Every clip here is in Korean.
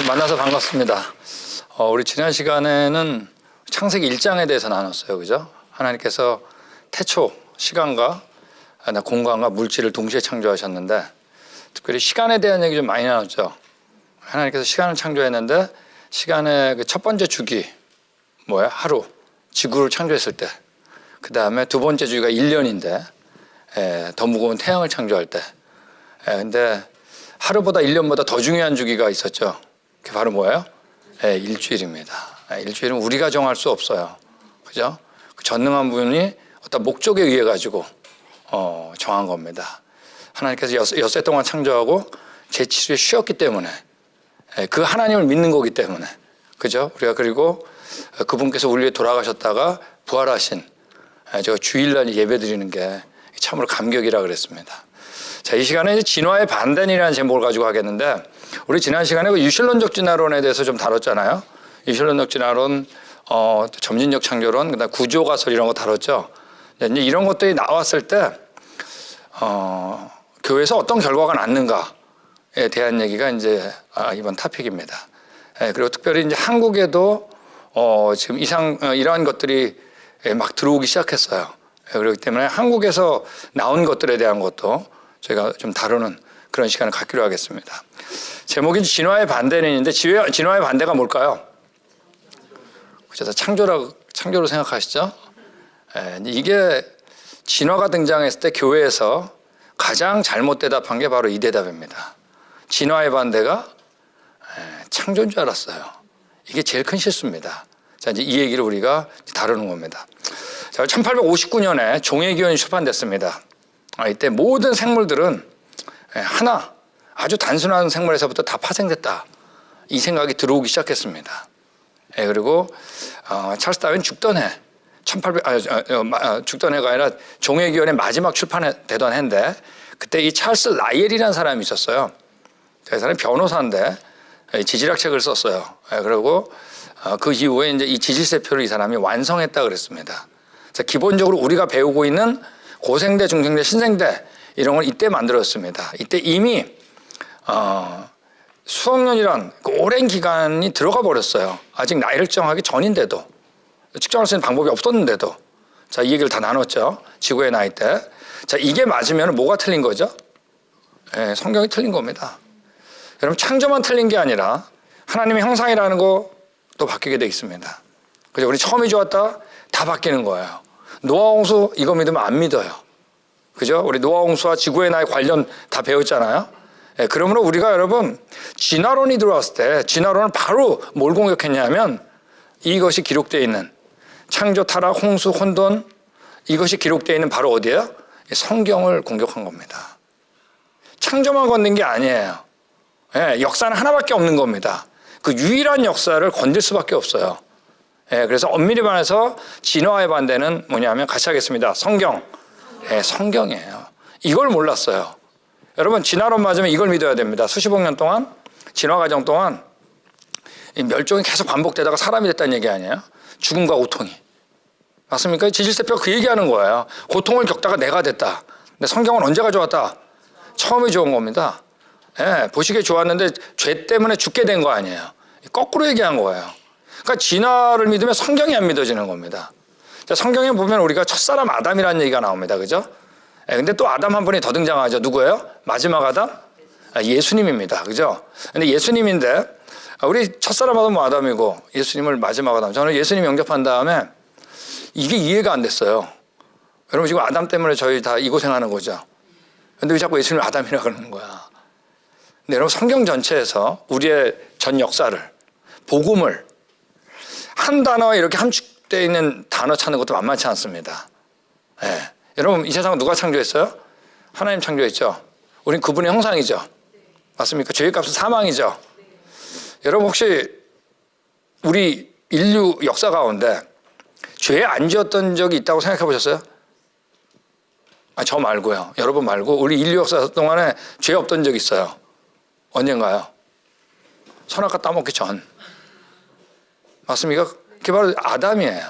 만나서 반갑습니다. 우리 지난 시간에는 창세기 1장에 대해서 나눴어요. 그죠? 하나님께서 태초 시간과 공간과 물질을 동시에 창조하셨는데 특별히 시간에 대한 얘기 좀 많이 나눴죠. 하나님께서 시간을 창조했는데 시간의 그 첫 번째 주기 뭐야? 하루. 지구를 창조했을 때. 그 다음에 두 번째 주기가 1년인데 더 무거운 태양을 창조할 때. 근데 하루보다 1년보다 더 중요한 주기가 있었죠. 그게 바로 뭐예요? 일주일입니다. 일주일은 우리가 정할 수 없어요. 그죠? 그 전능한 분이 어떤 목적에 의해 가지고 정한 겁니다. 하나님께서 엿새 동안 창조하고 제7일에 쉬었기 때문에 그 하나님을 믿는 거기 때문에 그죠? 우리가 그리고 그분께서 우리 위해 돌아가셨다가 부활하신 저 주일날 예배드리는 게 참으로 감격이라 그랬습니다. 자, 이 시간에 진화의 반대이라는 제목을 가지고 하겠는데 우리 지난 시간에 그 유실론적 진화론에 대해서 좀 다뤘잖아요. 유실론적 진화론, 점진적 창조론, 그다음 구조가설 이런 거 다뤘죠. 이제 이런 것들이 나왔을 때 교회에서 어떤 결과가 났는가에 대한 얘기가 이제 이번 토픽입니다. 그리고 특별히 이제 한국에도 지금 이러한 것들이 막 들어오기 시작했어요. 그렇기 때문에 한국에서 나온 것들에 대한 것도 저희가 좀 다루는 그런 시간을 갖기로 하겠습니다. 제목이 진화의 반대는인데 진화의 반대가 뭘까요? 그죠? 창조로 생각하시죠? 이게 진화가 등장했을 때 교회에서 가장 잘못 대답한 게 바로 이 대답입니다. 진화의 반대가 창조인 줄 알았어요. 이게 제일 큰 실수입니다. 자, 이제 이 얘기를 우리가 다루는 겁니다. 자, 1859년에 종의기원이 출판됐습니다. 이때 모든 생물들은 하나 아주 단순한 생물에서부터 다 파생됐다. 이 생각이 들어오기 시작했습니다. 그리고 찰스 다윈 죽던 해, 죽던 해가 아니라 종의기원의 마지막 출판되던 해인데 그때 이 찰스 라이엘이라는 사람이 있었어요. 그 사람이 변호사인데 지질학 책을 썼어요. 그리고 그 이후에 이제 이 지질세표를 이 사람이 완성했다 그랬습니다. 자, 기본적으로 우리가 배우고 있는 고생대, 중생대, 신생대 이런 걸 이때 만들었습니다. 이때 이미 수억 년이란 그 오랜 기간이 들어가 버렸어요. 아직 나이를 측정하기 전인데도 측정할 수 있는 방법이 없었는데도 자, 이 얘기를 다 나눴죠. 지구의 나이 때. 자, 이게 맞으면 뭐가 틀린 거죠? 성경이 틀린 겁니다. 여러분 창조만 틀린 게 아니라 하나님의 형상이라는 것도 바뀌게 돼 있습니다. 그죠? 우리 처음이 좋았다 다 바뀌는 거예요. 노아 홍수 이거 믿으면 안 믿어요. 그죠? 우리 노아 홍수와 지구의 나이 관련 다 배웠잖아요. 그러므로 우리가 여러분 진화론이 들어왔을 때 진화론은 바로 뭘 공격했냐면 이것이 기록되어 있는 창조, 타락, 홍수, 혼돈 이것이 기록되어 있는 바로 어디예요? 성경을 공격한 겁니다. 창조만 건든 게 아니에요. 역사는 하나밖에 없는 겁니다. 그 유일한 역사를 건들 수밖에 없어요. 그래서 엄밀히 말해서 진화의 반대는 뭐냐면 같이 하겠습니다. 성경. 성경이에요. 이걸 몰랐어요. 여러분 진화론 맞으면 이걸 믿어야 됩니다. 수십억 년 동안 진화 과정 동안 이 멸종이 계속 반복되다가 사람이 됐다는 얘기 아니에요? 죽음과 고통이. 맞습니까? 지질세표가 그 얘기하는 거예요. 고통을 겪다가 내가 됐다. 근데 성경은 언제 가져왔다? 처음에 좋은 겁니다. 보시기에 좋았는데 죄 때문에 죽게 된 거 아니에요. 거꾸로 얘기한 거예요. 그러니까 진화를 믿으면 성경이 안 믿어지는 겁니다. 자, 성경에 보면 우리가 첫사람 아담이라는 얘기가 나옵니다. 그죠? 근데 또 아담 한 분이 더 등장하죠. 누구예요? 마지막 아담? 예수님입니다. 그죠? 근데 예수님인데 우리 첫사람 아담이고 예수님을 마지막 아담. 저는 예수님 영접한 다음에 이게 이해가 안 됐어요. 여러분 지금 아담 때문에 저희 다 이 고생하는 거죠. 근데 왜 자꾸 예수님을 아담이라고 그러는 거야? 근데 여러분 성경 전체에서 우리의 전 역사를 복음을 한 단어에 이렇게 함축되어 있는 단어 찾는 것도 만만치 않습니다. 여러분 이 세상을 누가 창조했어요? 하나님 창조했죠. 우린 그분의 형상이죠. 맞습니까? 죄의 값은 사망이죠. 여러분 혹시 우리 인류 역사 가운데 죄 안 지었던 적이 있다고 생각해 보셨어요? 저 말고요. 여러분 말고 우리 인류 역사 동안에 죄 없던 적 있어요. 언젠가요? 선악과 따먹기 전. 맞습니까? 그게 바로 아담이에요.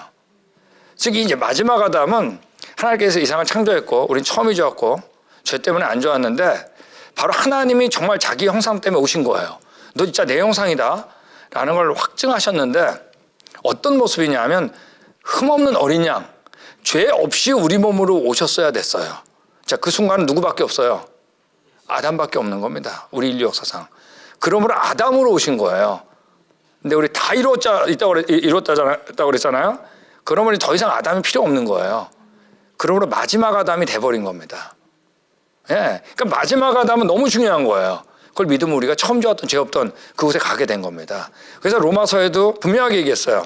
즉 이제 마지막 아담은 하나님께서 이상을 창조했고 우린 처음이 좋았고 죄 때문에 안 좋았는데 바로 하나님이 정말 자기 형상 때문에 오신 거예요. 너 진짜 내 형상이다 라는 걸 확증하셨는데 어떤 모습이냐면 흠없는 어린 양, 죄 없이 우리 몸으로 오셨어야 됐어요. 자, 그 순간은 누구밖에 없어요? 아담밖에 없는 겁니다. 우리 인류 역사상. 그러므로 아담으로 오신 거예요. 근데 우리 다 이뤘다고 그랬잖아요. 그러면 더 이상 아담이 필요 없는 거예요. 그러므로 마지막 아담이 돼버린 겁니다. 예, 그러니까 마지막 아담은 너무 중요한 거예요. 그걸 믿으면 우리가 처음 좋았던 죄 없던 그곳에 가게 된 겁니다. 그래서 로마서에도 분명하게 얘기했어요.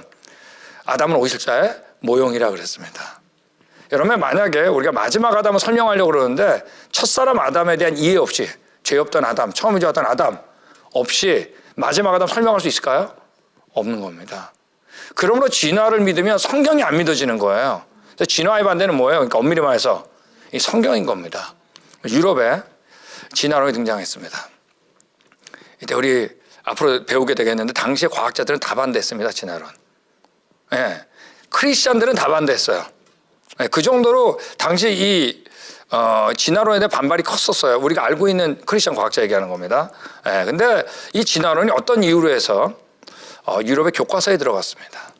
아담은 오실 자의 모형이라 그랬습니다. 여러분, 만약에 우리가 마지막 아담을 설명하려고 그러는데 첫사람 아담에 대한 이해 없이 죄 없던 아담, 처음 좋았던 아담 없이 마지막 아담 설명할 수 있을까요? 없는 겁니다. 그러므로 진화를 믿으면 성경이 안 믿어지는 거예요. 진화의 반대는 뭐예요? 그러니까 엄밀히 말해서 이 성경인 겁니다. 유럽에 진화론이 등장했습니다. 이때 우리 앞으로 배우게 되겠는데 당시에 과학자들은 다 반대했습니다. 진화론. 예, 크리스찬들은 다 반대했어요. 예, 그 정도로 당시 이 진화론에 대한 반발이 컸었어요. 우리가 알고 있는 크리스찬 과학자 얘기하는 겁니다. 예, 근데 이 진화론이 어떤 이유로 해서 유럽의 교과서에 들어갔습니다.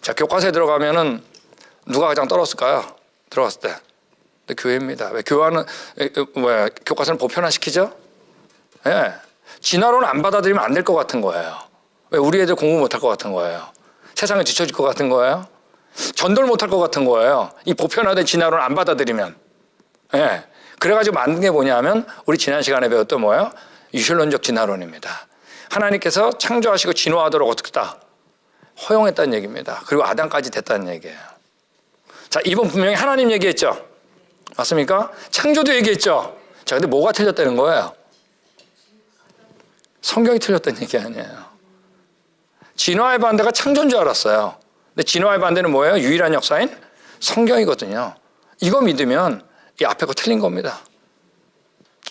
자, 교과서에 들어가면은 누가 가장 떨었을까요? 들어갔을 때. 근데 교회입니다. 왜 교과서는 보편화시키죠? 예. 진화론을 안 받아들이면 안 될 것 같은 거예요. 왜 우리 애들 공부 못할 것 같은 거예요. 세상에 뒤처질 것 같은 거예요. 전도를 못할 것 같은 거예요. 이 보편화된 진화론을 안 받아들이면. 예. 그래가지고 만든 게 뭐냐면 우리 지난 시간에 배웠던 뭐예요? 유실론적 진화론입니다. 하나님께서 창조하시고 진화하도록 어떻게 했다? 허용했다는 얘기입니다. 그리고 아담까지 됐다는 얘기예요. 자, 이번 분명히 하나님 얘기했죠? 맞습니까? 창조도 얘기했죠? 자, 근데 뭐가 틀렸다는 거예요? 성경이 틀렸다는 얘기 아니에요. 진화의 반대가 창조인 줄 알았어요. 근데 진화의 반대는 뭐예요? 유일한 역사인 성경이거든요. 이거 믿으면 이 앞에 거 틀린 겁니다.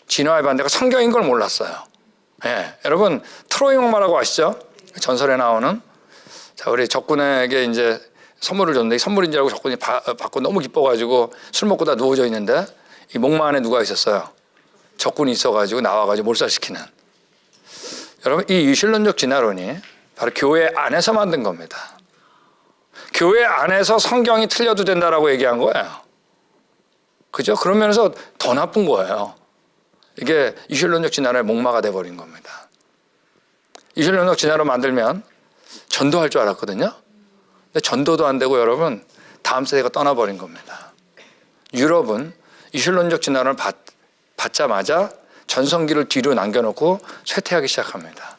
진화의 반대가 성경인 걸 몰랐어요. 예, 여러분 트로이 목마라고 아시죠? 전설에 나오는. 자, 우리 적군에게 이제 선물을 줬는데 이 선물인 줄 알고 적군이 받고 너무 기뻐가지고 술 먹고 다 누워져 있는데 이 목마 안에 누가 있었어요? 적군이 있어가지고 나와가지고 몰살시키는. 여러분, 이 유실론적 진화론이 바로 교회 안에서 만든 겁니다. 교회 안에서 성경이 틀려도 된다라고 얘기한 거예요. 그죠? 그런 면에서 더 나쁜 거예요. 이게 유실론적 진화론의 목마가 돼버린 겁니다. 유실론적 진화론 만들면 전도할 줄 알았거든요. 근데 전도도 안 되고 여러분 다음 세대가 떠나버린 겁니다. 유럽은 유실론적 진화론을 받자마자 전성기를 뒤로 남겨놓고 쇠퇴하기 시작합니다.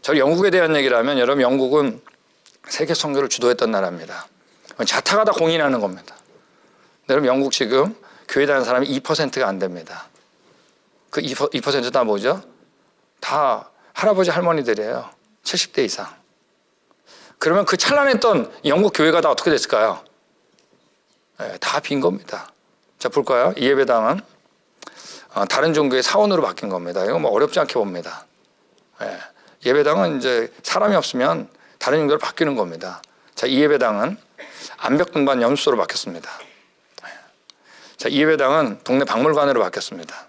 저 영국에 대한 얘기를 하면 여러분 영국은 세계 선교를 주도했던 나라입니다. 자타가 다 공인하는 겁니다. 여러분 영국 지금 교회 다니는 사람이 2%가 안 됩니다. 그 2% 다 뭐죠? 다 할아버지 할머니들이에요. 70대 이상. 그러면 그 찬란했던 영국 교회가 다 어떻게 됐을까요? 네, 다 빈 겁니다. 자, 볼까요? 이 예배당은 다른 종교의 사원으로 바뀐 겁니다. 이거 뭐 어렵지 않게 봅니다. 네, 예배당은 이제 사람이 없으면 다른 종교로 바뀌는 겁니다. 자, 이 예배당은 암벽 등반 연습소로 바뀌었습니다. 네. 자, 이 예배당은 동네 박물관으로 바뀌었습니다.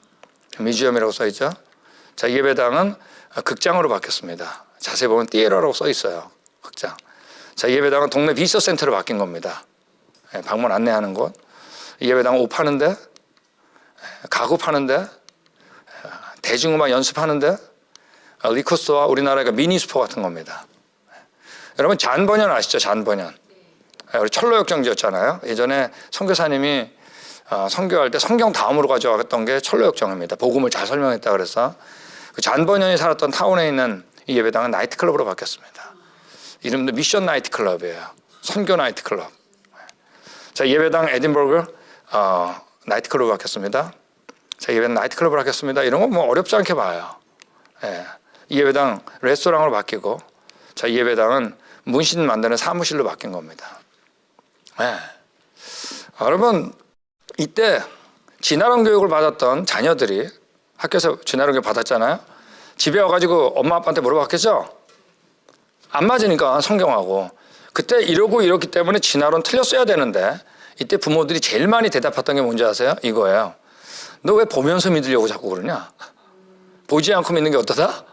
뮤지엄이라고 써있죠. 자, 이 예배당은 극장으로 바뀌었습니다. 자세히 보면 띠에러라고 써있어요. 극장. 자, 이 예배당은 동네 비서 센터로 바뀐 겁니다. 네, 방문 안내하는 곳. 이 예배당은 옷 파는데, 가구 파는데, 대중음악 연습하는데, 리코스와 우리나라가 미니스포 같은 겁니다. 여러분 잔번연 아시죠? 잔번연. 우리 철로역정지였잖아요. 예전에 선교사님이 선교할 때 성경 다음으로 가져왔던 게 철로역정입니다. 복음을 잘 설명했다 그래서 그 잔번연이 살았던 타운에 있는 이 예배당은 나이트클럽으로 바뀌었습니다. 이름도 미션 나이트클럽이에요. 선교 나이트클럽. 자, 예배당 에딘버그 나이트클럽으로 바뀌었습니다. 자, 예배당 나이트클럽으로 바뀌었습니다. 이런 건 뭐 어렵지 않게 봐요. 예. 이 예배당 레스토랑으로 바뀌고, 자, 이 예배당은 문신 만드는 사무실로 바뀐 겁니다. 예. 여러분 이때 진화론 교육을 받았던 자녀들이 학교에서 진화론 교육 받았잖아요. 집에 와가지고 엄마 아빠한테 물어봤겠죠? 안 맞으니까 성경하고. 그때 이러기 때문에 진화론 틀렸어야 되는데 이때 부모들이 제일 많이 대답했던 게 뭔지 아세요? 이거예요. 너 왜 보면서 믿으려고 자꾸 그러냐? 보지 않고 믿는 게 어떠다?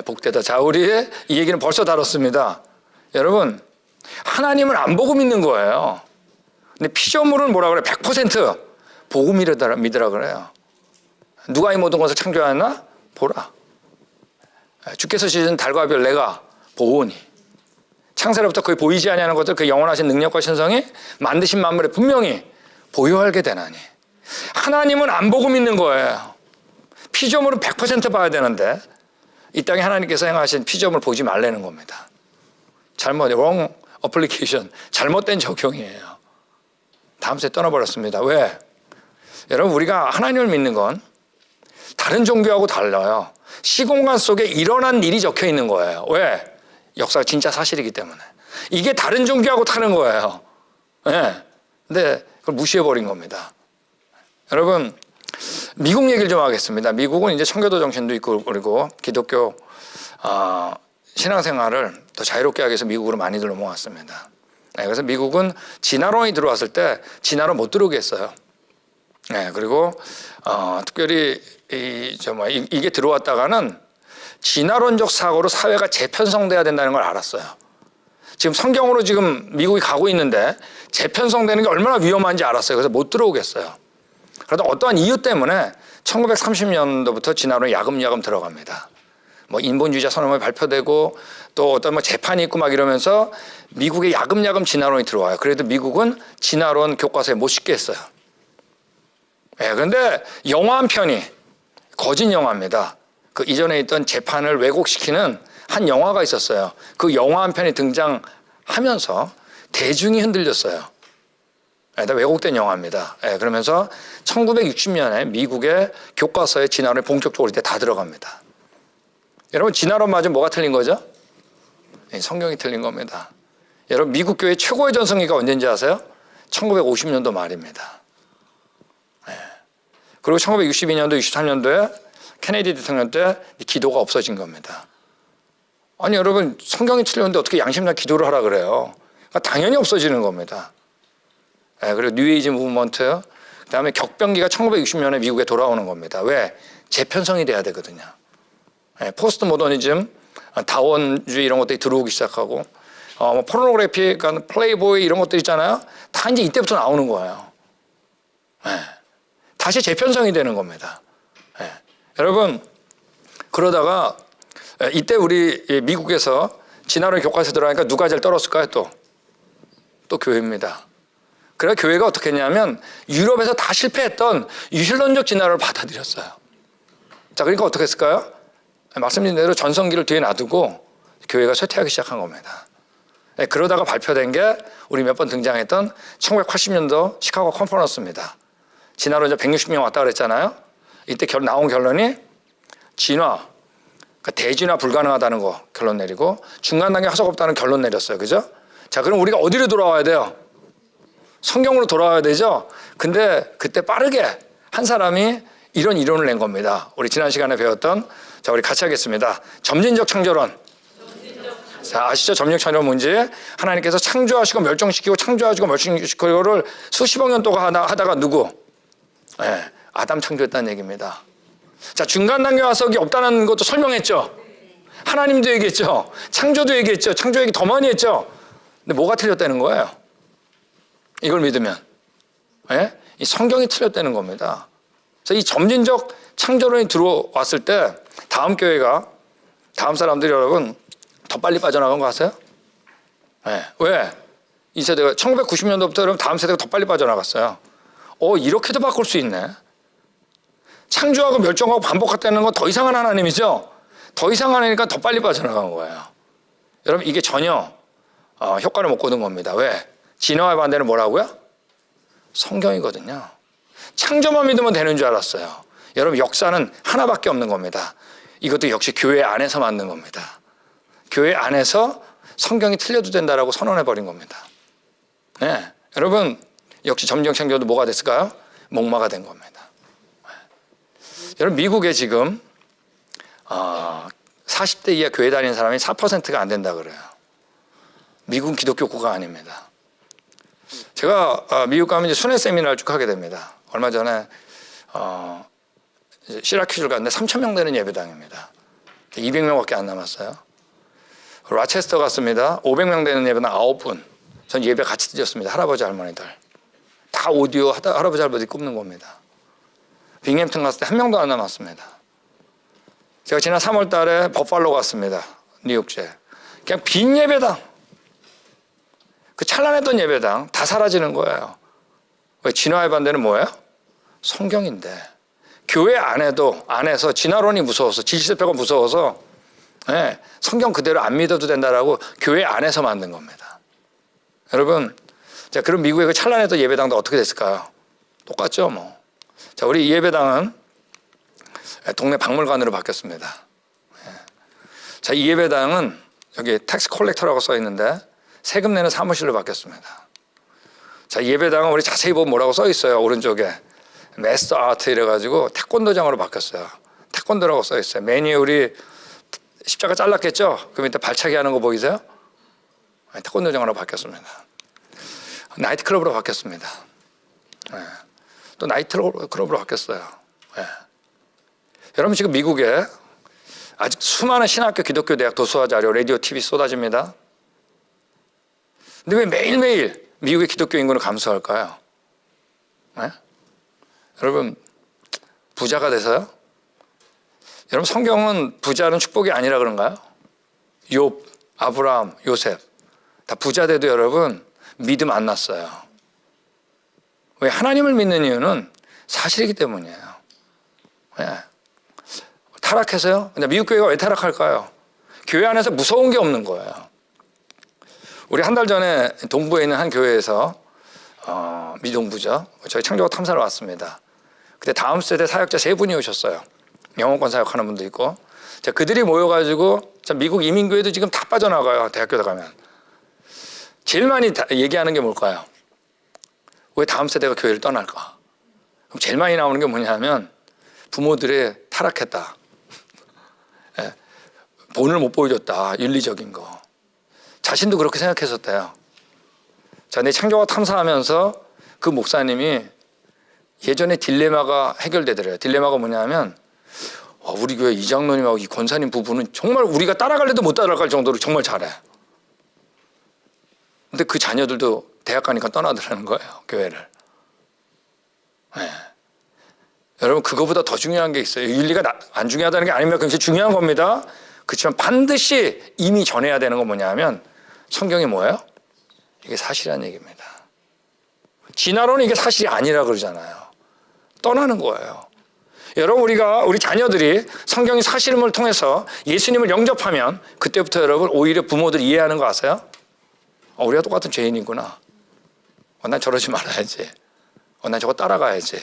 복되다. 자, 우리 이 얘기는 벌써 다뤘습니다. 여러분, 하나님을 안 보고 믿는 거예요. 근데 피조물은 뭐라 그래? 100% 보고 믿으라 그래요. 누가 이 모든 것을 창조하였나? 보라. 주께서 지으신 달과 별 내가 보오니. 창세로부터 거의 보이지 아니하는 것들 그 영원하신 능력과 신성이 만드신 만물에 분명히 보여알게 되나니. 하나님은 안 보고 믿는 거예요. 피조물은 100% 봐야 되는데 이 땅에 하나님께서 행하신 피조물 보지 말라는 겁니다. wrong application, 잘못된 적용이에요. 다음 세대 떠나버렸습니다. 왜? 여러분, 우리가 하나님을 믿는 건 다른 종교하고 달라요. 시공간 속에 일어난 일이 적혀 있는 거예요. 왜? 역사가 진짜 사실이기 때문에. 이게 다른 종교하고 다른 거예요. 네. 근데 그걸 무시해버린 겁니다. 여러분, 미국 얘기를 좀 하겠습니다. 미국은 이제 청교도 정신도 있고 그리고 기독교 신앙생활을 더 자유롭게 하기 위해서 미국으로 많이들 넘어왔습니다. 네, 그래서 미국은 진화론이 들어왔을 때 진화론 못 들어오게 했어요. 네, 그리고 특별히 이게 들어왔다가는 진화론적 사고로 사회가 재편성돼야 된다는 걸 알았어요. 지금 성경으로 지금 미국이 가고 있는데 재편성되는 게 얼마나 위험한지 알았어요. 그래서 못 들어오겠어요. 그러다 어떠한 이유 때문에 1930년도부터 진화론이 야금야금 들어갑니다. 뭐 인본주의자 선언이 발표되고 또 어떤 재판이 있고 막 이러면서 미국에 야금야금 진화론이 들어와요. 그래도 미국은 진화론 교과서에 못 싣게 했어요. 네, 그런데 영화 한 편이 거짓 영화입니다. 그 이전에 있던 재판을 왜곡시키는 한 영화가 있었어요. 그 영화 한 편이 등장하면서 대중이 흔들렸어요. 다 왜곡된 영화입니다. 그러면서 1960년에 미국의 교과서에 진화론이 본격적으로 이때 다 들어갑니다. 여러분, 진화론 맞으면 뭐가 틀린 거죠? 성경이 틀린 겁니다. 여러분, 미국 교회 최고의 전성기가 언제인지 아세요? 1950년도 말입니다. 그리고 1962년도, 63년도에 케네디 대통령 때 기도가 없어진 겁니다. 아니, 여러분, 성경이 틀렸는데 어떻게 양심상 기도를 하라 그래요? 그러니까 당연히 없어지는 겁니다. 그리고 뉴에이지 무브먼트, 그다음에 격변기가 1960년에 미국에 돌아오는 겁니다. 왜? 재편성이 돼야 되거든요. 포스트 모더니즘, 다원주의 이런 것들이 들어오기 시작하고 포르노그래피, 그러니까 플레이보이 이런 것들 있잖아요. 다 이제 이때부터 나오는 거예요. 다시 재편성이 되는 겁니다. 여러분, 그러다가 이때 우리 미국에서 진화론 교과서에 들어가니까 누가 제일 떨었을까요? 또 교회입니다. 그래 교회가 어떻게 했냐면 유럽에서 다 실패했던 유실론적 진화론을 받아들였어요. 자, 그러니까 어떻게 했을까요? 말씀드린 대로 전성기를 뒤에 놔두고 교회가 쇠퇴하기 시작한 겁니다. 그러다가 발표된 게 우리 몇 번 등장했던 1980년도 시카고 컨퍼런스입니다. 진화론 이제 160명 왔다 그랬잖아요. 이때 나온 결론이 진화, 그러니까 대진화 불가능하다는 거 결론 내리고 중간 단계 화석 없다는 결론 내렸어요. 그죠? 자, 그럼 우리가 어디로 돌아와야 돼요? 성경으로 돌아와야 되죠? 근데 그때 빠르게 한 사람이 이런 이론을 낸 겁니다. 우리 지난 시간에 배웠던, 자, 우리 같이 하겠습니다. 점진적 창조론. 자, 아시죠? 점진적 창조론 뭔지? 하나님께서 창조하시고 멸종시키고 창조하시고 멸종시키고를 수십억 년 동안 하다가 누구? 아담 창조했다는 얘기입니다. 자, 중간 단계 화석이 없다는 것도 설명했죠. 하나님도 얘기했죠. 창조도 얘기했죠. 창조 얘기 더 많이 했죠. 근데 뭐가 틀렸다는 거예요? 이걸 믿으면 이 성경이 틀렸다는 겁니다. 그래서 이 점진적 창조론이 들어왔을 때 다음 교회가, 다음 사람들이 여러분 더 빨리 빠져나간 거 아세요? 왜? 이 세대가 1990년도부터 여러분 다음 세대가 더 빨리 빠져나갔어요. 이렇게도 바꿀 수 있네. 창조하고 멸종하고 반복했다는 건 더 이상한 하나님이죠. 더 이상하니까 더 빨리 빠져나간 거예요. 여러분, 이게 전혀 효과를 못 거둔 겁니다. 왜? 진화의 반대는 뭐라고요? 성경이거든요. 창조만 믿으면 되는 줄 알았어요. 여러분, 역사는 하나밖에 없는 겁니다. 이것도 역시 교회 안에서 만든 겁니다. 교회 안에서 성경이 틀려도 된다라고 선언해버린 겁니다. 여러분, 역시 점진적 창조도 뭐가 됐을까요? 목마가 된 겁니다. 여러분, 미국에 지금 40대 이하 교회 다니는 사람이 4%가 안 된다 그래요. 미국은 기독교국가 아닙니다. 제가 미국 가면 이제 순회 세미나를 쭉 하게 됩니다. 얼마 전에 시라큐즈를 갔는데 3,000명 되는 예배당입니다. 200명밖에 안 남았어요. 라체스터 갔습니다. 500명 되는 예배당 9분. 전 예배 같이 드렸습니다. 할아버지 할머니들. 다 오디오 할아버지 할머니 꼽는 겁니다. 빙햄튼 갔을 때 한 명도 안 남았습니다. 제가 지난 3월 달에 버팔로 갔습니다. 뉴욕주에. 그냥 빈 예배당. 그 찬란했던 예배당 다 사라지는 거예요. 왜? 진화의 반대는 뭐예요? 성경인데. 교회 안에서 진화론이 무서워서 질서표가 무서워서 네, 성경 그대로 안 믿어도 된다라고 교회 안에서 만든 겁니다. 여러분, 자, 그럼 미국의 그 찬란했던 예배당도 어떻게 됐을까요? 똑같죠, 뭐. 자, 우리 이 예배당은 동네 박물관으로 바뀌었습니다. 자, 이 예배당은 여기 텍스 콜렉터라고 써 있는데 세금 내는 사무실로 바뀌었습니다. 자, 이 예배당은 우리 자세히 보면 뭐라고 써 있어요. 오른쪽에 마스터 아트 이래가지고 태권도장으로 바뀌었어요. 태권도라고 써 있어요. 메뉴에 우리 십자가 잘랐겠죠? 그 밑에 발차기 하는 거 보이세요? 태권도장으로 바뀌었습니다. 나이트클럽으로 바뀌었습니다. 네. 또 나이트클럽으로 바뀌었어요. 네. 여러분 지금 미국에 아직 수많은 신학교, 기독교 대학, 도서화 자료, 라디오, TV 쏟아집니다. 근데 왜 매일매일 미국의 기독교 인구는 감소할까요? 네? 여러분 부자가 돼서요? 여러분 성경은 부자는 축복이 아니라 그런가요? 욥, 아브라함, 요셉 다 부자 돼도 여러분 믿음 안 났어요. 왜? 하나님을 믿는 이유는 사실이기 때문이에요. 왜? 타락해서요? 근데 미국 교회가 왜 타락할까요? 교회 안에서 무서운 게 없는 거예요. 우리 한 달 전에 동부에 있는 한 교회에서 미동부죠. 저희 창조과 탐사를 왔습니다. 그때 다음 세대 사역자 3분이 오셨어요. 영어권 사역하는 분도 있고. 자, 그들이 모여가지고 미국 이민교회도 지금 다 빠져나가요. 대학교에 가면. 제일 많이 얘기하는 게 뭘까요? 왜 다음 세대가 교회를 떠날까? 그럼 제일 많이 나오는 게 뭐냐면 부모들의 타락했다. 예, 본을 못 보여줬다. 윤리적인 거. 자신도 그렇게 생각했었대요. 자, 내 창조과 탐사하면서 그 목사님이 예전에 딜레마가 해결되더래요. 딜레마가 뭐냐면 우리 교회 이장로님하고 이 권사님 부부는 정말 우리가 따라갈래도 못 따라갈 정도로 정말 잘해. 근데 그 자녀들도 대학 가니까 떠나더라는 거예요. 교회를. 네. 여러분 그거보다 더 중요한 게 있어요. 윤리가 안 중요하다는 게 아니면 굉장히 중요한 겁니다. 그렇지만 반드시 이미 전해야 되는 건 뭐냐면 성경이 뭐예요? 이게 사실이라는 얘기입니다. 진화론은 이게 사실이 아니라 그러잖아요. 떠나는 거예요. 여러분 우리 자녀들이 성경의 사실임을 통해서 예수님을 영접하면 그때부터 여러분 오히려 부모들이 이해하는 거 아세요? 우리가 똑같은 죄인이구나. 난 저러지 말아야지. 난 저거 따라가야지.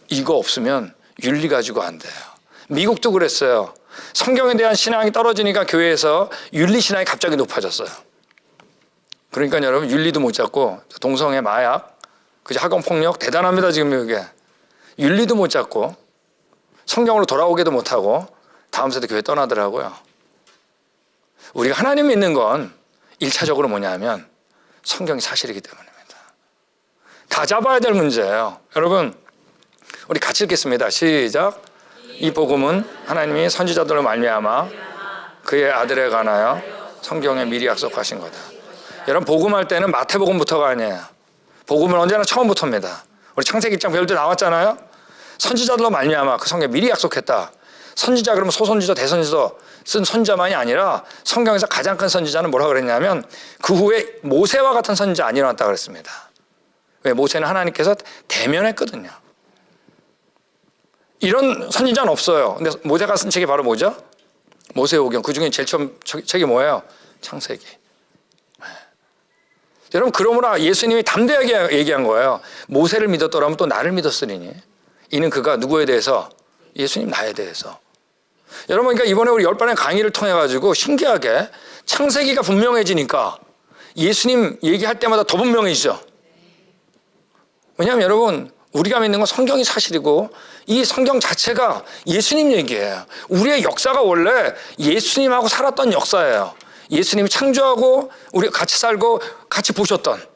이거 없으면 윤리 가지고 안 돼요. 미국도 그랬어요. 성경에 대한 신앙이 떨어지니까 교회에서 윤리 신앙이 갑자기 높아졌어요. 그러니까 여러분 윤리도 못 잡고 동성애, 마약, 그죠? 학원 폭력 대단합니다 지금 이게. 윤리도 못 잡고 성경으로 돌아오기도 못하고 다음 세대 교회 떠나더라고요. 우리가 하나님 믿는 건 1차적으로 뭐냐면 성경이 사실이기 때문입니다. 다 잡아야 될 문제예요. 여러분 우리 같이 읽겠습니다. 시작. 이 복음은 하나님이 선지자들로 말미암아 그의 아들에 관하여 성경에 미리 약속하신 거다. 여러분 복음할 때는 마태복음부터가 아니에요. 복음은 언제나 처음부터입니다. 우리 창세기 1장 배울 때 나왔잖아요. 선지자들로 말미암아 그 성경에 미리 약속했다. 선지자 그러면 소선지자 대선지자 쓴 선지자만이 아니라 성경에서 가장 큰 선지자는 뭐라고 그랬냐면 그 후에 모세와 같은 선지자 안 일어났다 그랬습니다. 왜? 모세는 하나님께서 대면했거든요. 이런 선지자는 없어요. 근데 모세가 쓴 책이 바로 뭐죠? 모세오경. 그 중에 제일 처음 책이 뭐예요? 창세기. 여러분 그러므로 예수님이 담대하게 얘기한 거예요. 모세를 믿었더라면 또 나를 믿었으리니 이는 그가 누구에 대해서? 예수님 나에 대해서. 여러분 그러니까 이번에 우리 10번의 강의를 통해 가지고 신기하게 창세기가 분명해지니까 예수님 얘기할 때마다 더 분명해지죠. 왜냐하면 여러분 우리가 믿는 건 성경이 사실이고 이 성경 자체가 예수님 얘기예요. 우리의 역사가 원래 예수님하고 살았던 역사예요. 예수님이 창조하고 우리가 같이 살고 같이 보셨던.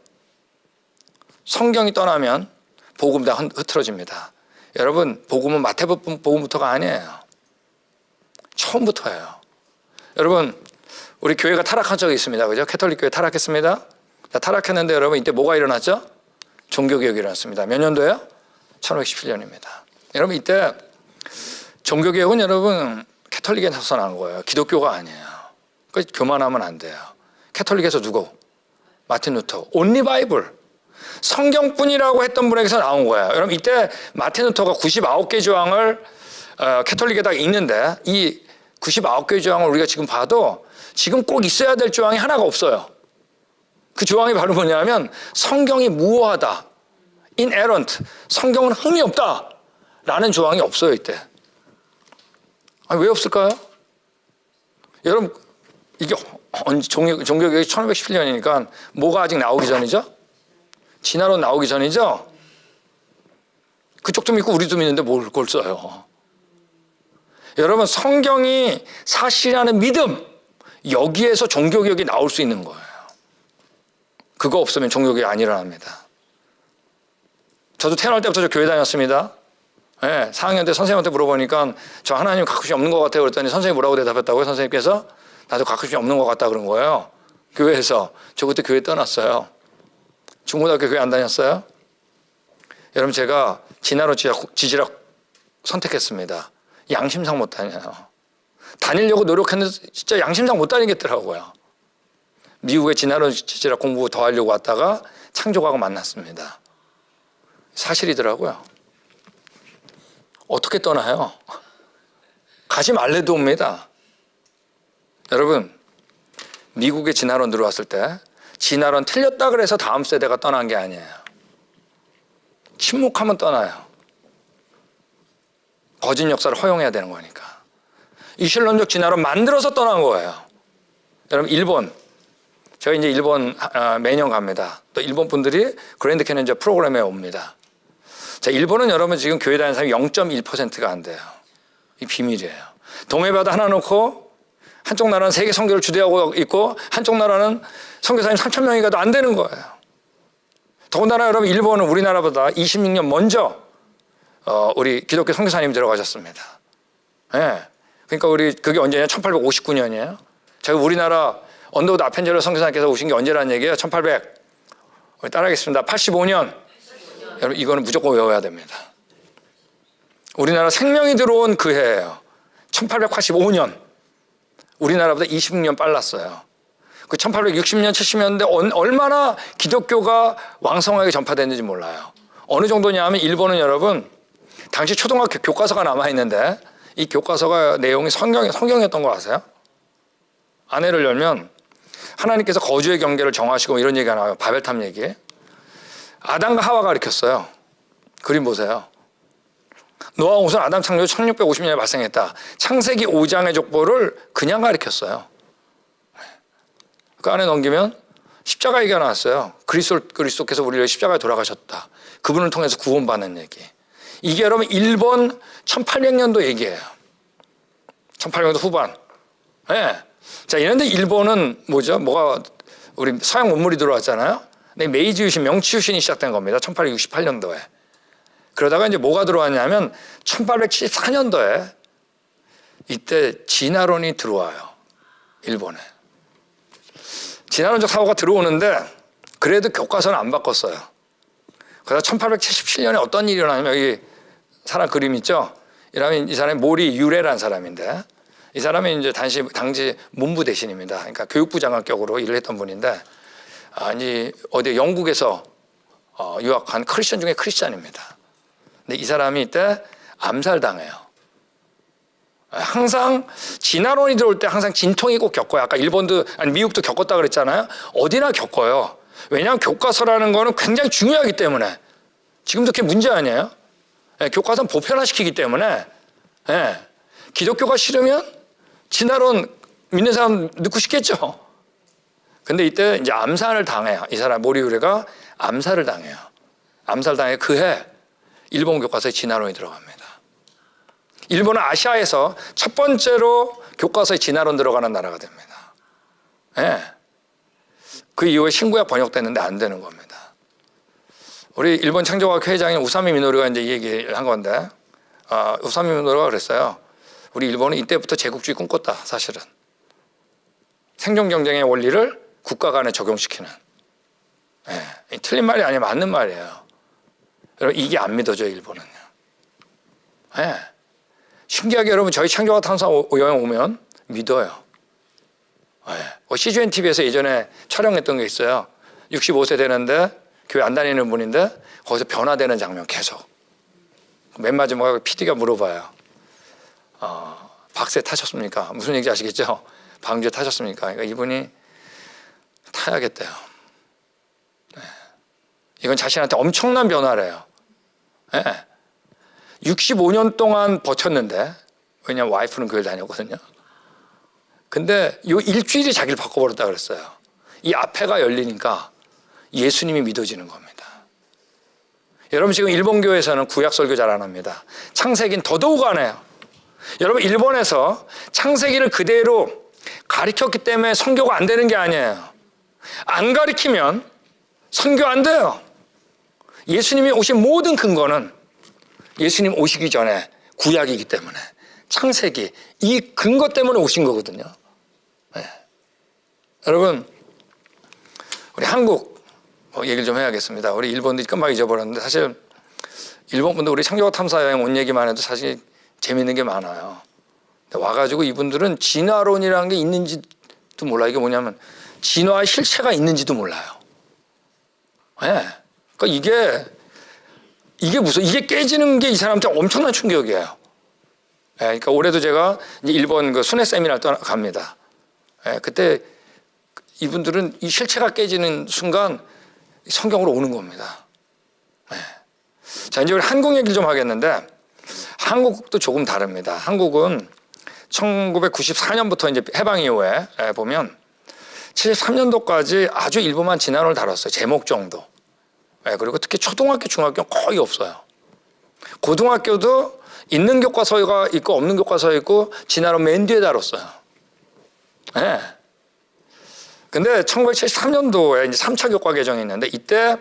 성경이 떠나면 복음 다 흐트러집니다. 여러분 복음은 마태복음부터가 아니에요. 처음부터예요. 여러분, 우리 교회가 타락한 적이 있습니다. 그죠? 캐톨릭 교회 타락했습니다. 자, 타락했는데 여러분 이때 뭐가 일어났죠? 종교개혁이 일어났습니다. 몇 년도예요? 1517년입니다. 여러분 이때 종교개혁은 여러분 캐톨릭에서 난 거예요. 기독교가 아니에요. 그 교만하면 안 돼요. 캐톨릭에서 누구? 마틴 루터. 온리 바이블. 성경뿐이라고 했던 분에게서 나온 거예요. 여러분 이때 마틴 루터가 99개 조항을 캐톨릭에다가 읽는데 이 99개 조항을 우리가 지금 봐도 지금 꼭 있어야 될 조항이 하나가 없어요. 그 조항이 바로 뭐냐면 성경이 무효하다. inerrant. 성경은 흠이 없다. 라는 조항이 없어요 이때. 아니, 왜 없을까요? 여러분 이게 종교개혁이 1517년이니까 뭐가 아직 나오기 전이죠? 진화론 나오기 전이죠? 그쪽도 믿고 우리도 믿는데 뭘 그걸 써요? 여러분 성경이 사실이라는 믿음, 여기에서 종교개혁이 나올 수 있는 거예요. 그거 없으면 종교개혁이 안 일어납니다. 저도 태어날 때부터 저 교회 다녔습니다. 네, 4학년 때 선생님한테 물어보니까 저 하나님 가끔씩 없는 것 같아요. 그랬더니 선생님이 뭐라고 대답했다고요? 선생님께서 나도 가끔씩 없는 것 같다 그런 거예요. 교회에서. 저 그때 교회 떠났어요. 중고등학교 교회 안 다녔어요? 여러분 제가 진화론 지지락 선택했습니다. 양심상 못 다녀요. 다니려고 노력했는데 진짜 양심상 못 다니겠더라고요. 미국에 진화론 지지락 공부 더 하려고 왔다가 창조과학 만났습니다. 사실이더라고요. 어떻게 떠나요? 가지 말래도 옵니다. 여러분 미국에 진화론 들어왔을 때 진화론 틀렸다 그래서 다음 세대가 떠난 게 아니에요. 침묵하면 떠나요. 거짓 역사를 허용해야 되는 거니까. 이슬람적 진화론 만들어서 떠난 거예요. 여러분 일본, 제가 이제 일본 매년 갑니다. 또 일본 분들이 그랜드 캐니언 프로그램에 옵니다. 자, 일본은 여러분 지금 교회 다니는 사람이 0.1%가 안 돼요. 이 비밀이에요. 동해바다 하나 놓고 한쪽 나라는 세계 선교를 주도하고 있고 한쪽 나라는 선교사님 3,000명이 가도 안 되는 거예요. 더군다나 여러분 일본은 우리나라보다 26년 먼저 우리 기독교 선교사님이 들어가셨습니다. 네. 그러니까 우리 그게 언제냐? 1859년이에요. 제가 우리나라 언더우드 아펜젤러 선교사님께서 오신 게 언제라는 얘기예요? 1800. 우리 따라하겠습니다. 85년. 여러분 이거는 무조건 외워야 됩니다. 우리나라 생명이 들어온 그 해예요. 1885년. 우리나라보다 26년 빨랐어요. 그 1860년, 70년대 얼마나 기독교가 왕성하게 전파됐는지 몰라요. 어느 정도냐 하면 일본은 여러분 당시 초등학교 교과서가 남아있는데 이 교과서가 내용이 성경이었던 거 아세요? 안에를 열면 하나님께서 거주의 경계를 정하시고 이런 얘기가 나와요. 바벨탑 얘기. 아담과 하와가 가르쳤어요. 그림 보세요. 노아가 우선 아담 창조 1650년에 발생했다. 창세기 5장의 족보를 그냥 가르쳤어요. 그 안에 넘기면 십자가 얘기가 나왔어요. 그리스도께서 우리를 십자가에 돌아가셨다. 그분을 통해서 구원받는 얘기. 이게 여러분 일본 1800년도 얘기예요. 1800년도 후반. 네. 자, 이런데 일본은 뭐죠? 뭐가 우리 서양 문물이 들어왔잖아요. 근데 메이지 유신, 명치 유신이 시작된 겁니다. 1868년도에. 그러다가 이제 뭐가 들어왔냐면 1874년도에 이때 진화론이 들어와요. 일본에. 진화론적 사고가 들어오는데 그래도 교과서는 안 바꿨어요. 그래서 1877년에 어떤 일이 일어나냐면 여기 사람 그림 있죠? 이 사람이 모리 유레라는 사람인데 이 사람이 이제 당시 문부 대신입니다. 그러니까 교육부 장관격으로 일을 했던 분인데 아니 어디 영국에서 유학한 크리스천 중에 크리스천입니다. 근데 이 사람이 이때 암살당해요. 항상 진화론이 들어올 때 항상 진통이 꼭 겪어요. 아까 일본도 아니 미국도 겪었다 그랬잖아요. 어디나 겪어요. 왜냐하면 교과서라는 거는 굉장히 중요하기 때문에. 지금도 그게 문제 아니에요? 네, 교과서는 보편화시키기 때문에. 네, 기독교가 싫으면 진화론 믿는 사람 넣고 싶겠죠. 근데 이때 이제 암살을 당해요. 이 사람 모리우레가 암살을 당해요. 암살당해 그해 일본 교과서에 진화론이 들어갑니다. 일본은 아시아에서 첫 번째로 교과서에 진화론 들어가는 나라가 됩니다. 네. 그 이후에 신구약 번역됐는데 안 되는 겁니다. 우리 일본 창조과학 회장인 우사미 미노루가 이제 이 얘기를 한 건데, 우사미 미노루가 그랬어요. 우리 일본은 이때부터 제국주의 꿈꿨다. 사실은 생존 경쟁의 원리를 국가 간에 적용시키는. 틀린 말이 아니라 맞는 말이에요. 여러분 이게 안 믿어져요, 일본은요. 신기하게 여러분 저희 창조과 탐사 여행 오면 믿어요. CGN-TV에서 예전에 촬영했던 게 있어요. 65세 되는데 교회 안 다니는 분인데 거기서 변화되는 장면 계속. 맨 마지막에 PD가 물어봐요. 박새 타셨습니까? 무슨 얘기인지 아시겠죠? 방주에 타셨습니까? 그러니까 이분이 타야겠대요. 이건 자신한테 엄청난 변화래요. 65년 동안 버텼는데, 왜냐면 와이프는 교회를 다녔거든요. 근데 이 일주일이 자기를 바꿔버렸다 그랬어요. 이 앞에가 열리니까 예수님이 믿어지는 겁니다. 여러분 지금 일본 교회에서는 구약 설교 잘 안 합니다. 창세기는 더더욱 안 해요. 여러분 일본에서 창세기를 그대로 가르쳤기 때문에 선교가 안 되는 게 아니에요. 안 가르치면 선교 안 돼요. 예수님이 오신 모든 근거는 예수님 오시기 전에 구약이기 때문에 창세기 이 근거 때문에 오신 거거든요. 여러분 우리 한국 얘기를 좀 해야겠습니다. 우리 일본도 금방 잊어버렸는데 사실 일본 분들 우리 창조과 탐사 여행 온 얘기만 해도 사실 재밌는 게 많아요. 근데 와가지고 이분들은 진화론이라는 게 있는지도 몰라. 이게 뭐냐면 진화의 실체가 있는지도 몰라요. 그러니까 이게 깨지는 게 이 사람한테 엄청난 충격이에요. 그러니까 올해도 제가 이제 일본 그 순회 세미나를 갑니다. 그때 이분들은 이 실체가 깨지는 순간 성경으로 오는 겁니다. 자, 이제 우리 한국 얘기를 좀 하겠는데 한국도 조금 다릅니다. 한국은 1994년부터 이제 해방 이후에 보면 73년도까지 아주 일부만 진화론을 다뤘어요. 제목 정도. 그리고 특히 초등학교, 중학교는 거의 없어요. 고등학교도 있는 교과서가 있고 없는 교과서가 있고 진화론 맨 뒤에 다뤘어요. 근데 1973년도에 이제 3차 교과 개정이 있는데 이때